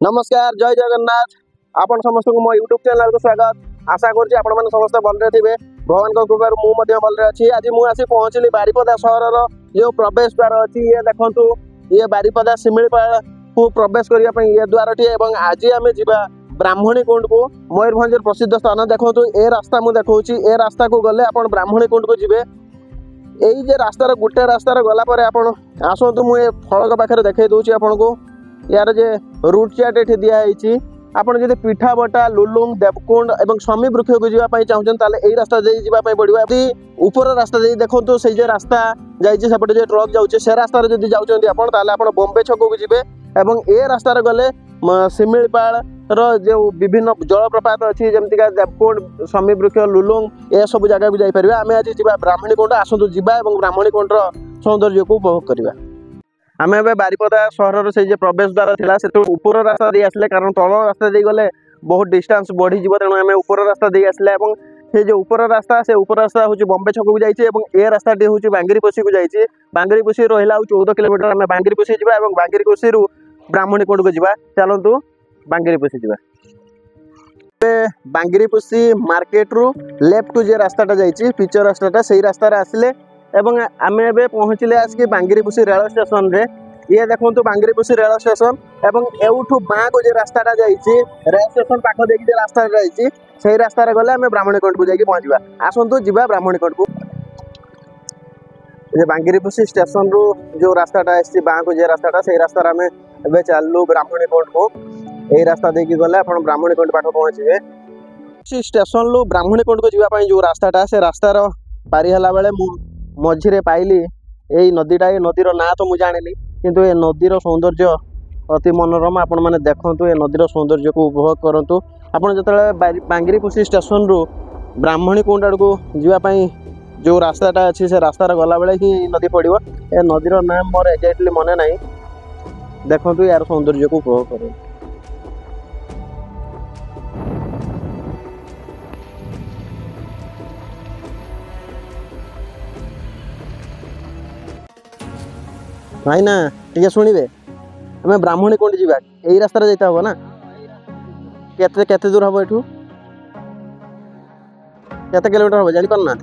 नमस्कार जय जगन्नाथ आपण समस्त को मो यूट्यूब चैनल को स्वागत आशा करुँच आपण मैंने समस्त भलरे थे भगवान कृपा मुझे भलरे अच्छी आज मुझे पहुँचली बारिपदा सहर जो प्रवेश द्वार अच्छी ये देखु ये बारिपदा शिमिलीपाल को प्रवेश करने ये द्वारटी आज आम जा ब्राह्मणी कुंड को मयूरभंज प्रसिद्ध स्थान देखो ए रास्ता मुझे देखा ए रास्ता को गले आप ब्राह्मणी कुंड को जी यही रास्तार गोटे रास्तार गलापर आप आसतु मुझे फड़क पाखे देखई दूसरी आपन को यार जे रूट चार्ट ये दिखाई आपड़ जब पिठाबटा लुलुंग देवकुंड और शमी वृक्ष को जावाई चाहते यही रास्ता जावाई पड़ो यदि ऊपर रास्ता देखो से रास्ता जापटे जो ट्रक जाऊँचे से रास्ता जब जाऊँच बॉम्बे छक को जी और ए रास्तार गले शिमिलीपाल जो विभिन्न जलप्रपात अच्छी जमीका देवकुंड शमी वृक्ष लुलुंग ये सब जगह को जापर आम आज जा ब्राह्मणी कुंड आसतु जा ब्राह्मणी कुंडर सौंदर्य को उपभोग करवा आम ए बारिपदा सहर से प्रवेश द्वार था से ऊपर रास्ता दे आसले कारण तल रास्ता दे गले बहुत डिस्टेंस बढ़ी तेणु आम ऊपर रास्ता दे आसले से जो ऊपर रास्ता से ऊपर रास्ता हूँ बॉम्बे छक को जाइए रास्ता हूँ बांगीरीपोशी को जाइए बांगीरीपोशी रहा 14 किलोमीटर आम बांगीरीपोशी जा बांगीरीपोशी ब्राह्मणी कुंड को जा चलतु बांगीरीपोशी जा बांगीरीपोशी मार्केट रु लेफ्ट टू जे रास्ताटा जाइए पिचर रास्ताटा से रास्तार आसिले एवं आम ए पहुँचले आसिक बांगीरीपोशी रेल स्टेशन रे ये देखो बांगीरीपोशी रेल स्टेशन एवं एवठू बाँ को जो रास्ताटा जाइए रेल स्टेशन पाख देखिए रास्ता जाइए से रास्तार गले आम ब्राह्मणी कुंड को जाकि पहुँचा आसतु जा ब्राह्मणी कुंड को बांगीरीपोशी स्टेशन रु जो रास्ताटा आसी बाँ को जो रास्ताटा से रास्तार आम ए चलू ब्राह्मणी कुंड को यही रास्ता देखिए गले आप ब्राह्मणी कुंड पाख पहुँचे स्टेशन रु ब्राह्मणी कुंड को जावाई जो रास्ताटा से रास्तार पारी हला बेले मझिरे पाइली यही नदीटा ये नदीर ना तो मुझे जानी किंतु ये नदीर सौंदर्य अति मनोरम आपण मैंने देखु ये नदीर सौंदर्य को उपभोग करूँ आपड़ जो बांगीरीपोशी स्टेशन रु ब्राह्मणी कुंड आड़ को जावाई जो रास्ताटा अच्छी से रास्तार गला बेले ही नदी पड़ो ए नदीर नाम मोर एक्जाक्टली मन ना देखु यार सौंदर्य को उपभोग करूँ भाई ना टे शुणे आम ब्राह्मणी कुंड जा यही रास्ता जाता हम ना केते दूर हम एठू केते किलोमीटर हम जानी पारना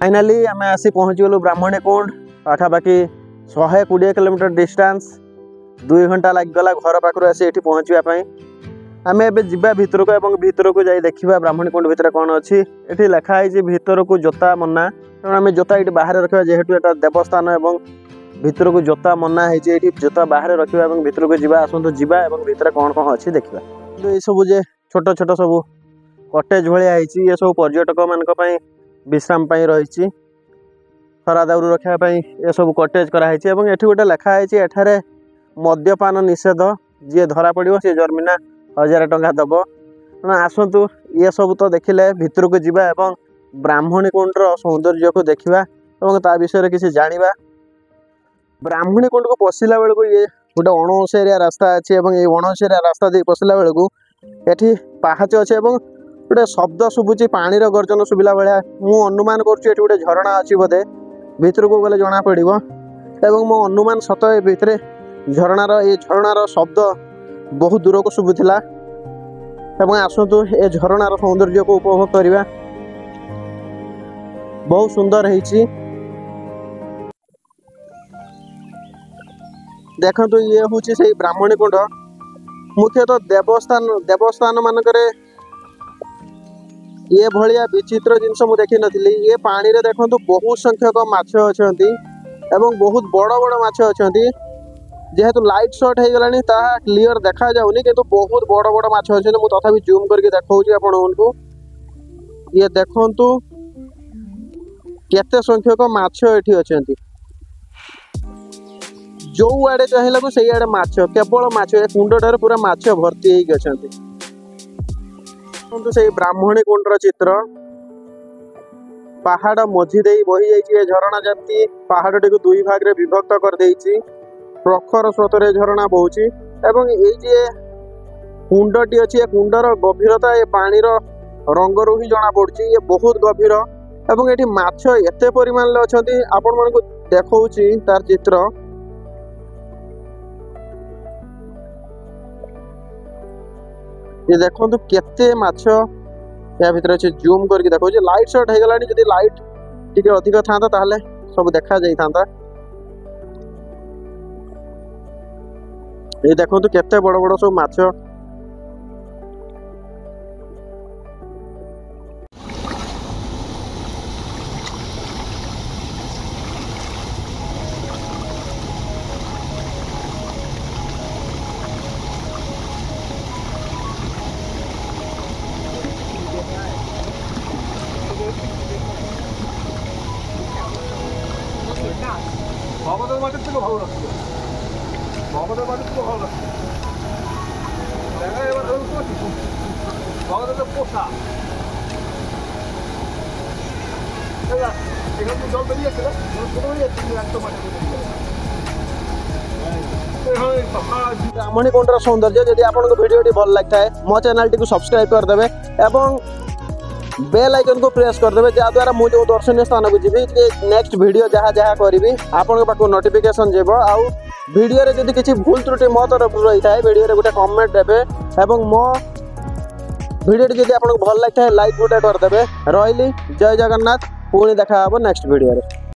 फाइनाली आम आसी पहुँचीगलु ब्राह्मणी कुंड पाखापाखि 120 किलोमीटर डिस्टेंस 2 घंटा लगिगला घर पाखु आसी ये पहुँचापी आम ए भितर को एवं भितर को जाई देखा ब्राह्मणी कुंड भितर कौन अच्छी ये लिखाई भितर को जोता मना तेणु आम जोता ये बाहर रखा जेहेतु यहाँ देवस्थान एवं भितर को जोता मना है जोता बाहर रखा भितर को जा आसतु जा भितर कौन कौन अच्छी देखा ये सब जे छोट छोट सब कटेज भाया ये सब पर्यटक मान विश्राम रही खरा दाउरू रखापी ये सब कटेज कराई ये गोटे लिखाई एठारे मद्यपान निषेध जी धरा पड़ो सी जर्मिना 1000 टंका दब तेना आसतु ये सब तो देखिले भितर को जीवा एवं ब्राह्मणी कुंडर सौंदर्य को देखा और ता विषय किसी जानिबा ब्राह्मणी कुंड को पशिला बेलू ये गोटे 19 रास्ता अच्छी ये 19 रास्ता दे पशिला बेलू ये पाहाच अच्छे गोटे शब्द शुभुची पानी गर्जन शुभिला भाया मु अनुमान करुँच गोटे झरणा अच्छी बोधे भितर को गले जना पड़ो एवं मो अनुमान सत भितर झरणार शब्द बहुत दूर को शुभुला आसतु ए झरणार सौंदर्य को उपभोग करवा बहुत सुंदर है देखु ये हूँ से ब्राह्मणी कुंड मुख्यतः देवस्थान मानक ये भाया विचित्र जिनस मुझे देखी नी ये पानी रे देखो बहुत संख्यक माछ अच्छा बहुत बड़ बड़ माछ अच्छा जेहेतु लाइट शॉट हो गलानी क्लीयर देखा जाऊनी किंतु बहुत बड़ बड़ माछ अच्छे मुझे तथापि जूम करके देखा आपको ये देखु केते संख्यक माछ एठी अच्छा जो आड़े चाहिए से आड़े माछ केवल माछ कुंडटार पूरा माछ भर्ती अच्छा से ब्राह्मणी कुंडर चित्र पहाड़ मझी दे बही जाइए झरणा जमी पहाड़ टी दुई भाग रे विभक्त कर देइछि प्रखर स्रोत रे झरणा बहुची एवं ये जे कुंडटी अच्छी कुंडर गभीरता ये पानी रंग रू ही जना पड़ी ये बहुत गभीर एवं ये माछ एते परिमाण अच्छा आपण मन को देखौछि तार चित्र ये देखो केते माछ या भितर अच्छे जूम करके देखो लाइट शॉट हो गलानी जदि लाइट टिके अधिक था ताहले सब देखा जाई था ये देखो केते बड़ बड़ सब माछ ভগবতের মাঠের থেকে ভালো লাগছিল ভগবতের মাঠের থেকে ভালো লাগছিল দেখা এবার ভগবতের পোষা এখান থেকে জল বেরিয়েছিল ছোট হয়ে যাচ্ছে একদম মাঠে ब्राह्मणीकुंडर सौंदर्य जदि आपको वीडियो भल लगता है मो चैनल टी सब्सक्राइब करदे एवं बेल आइकन को प्रेस करदे जहाद्वारा मुझे जो दर्शनीय स्थान को जी नेक्स्ट वीडियो जहाँ जहाँ करी आपण पाक नोटिफिकेशन जीव आउ वीडियो रे जदि किसी भूल त्रुटि मो तरफ रही है वीडियो रे गोटे कमेंट देबे एवं मो वीडियो जदि आपको भल लगता है लाइक गोटे करदे रही जय जगन्नाथ पुणी देखा नेक्स्ट वीडियो रे।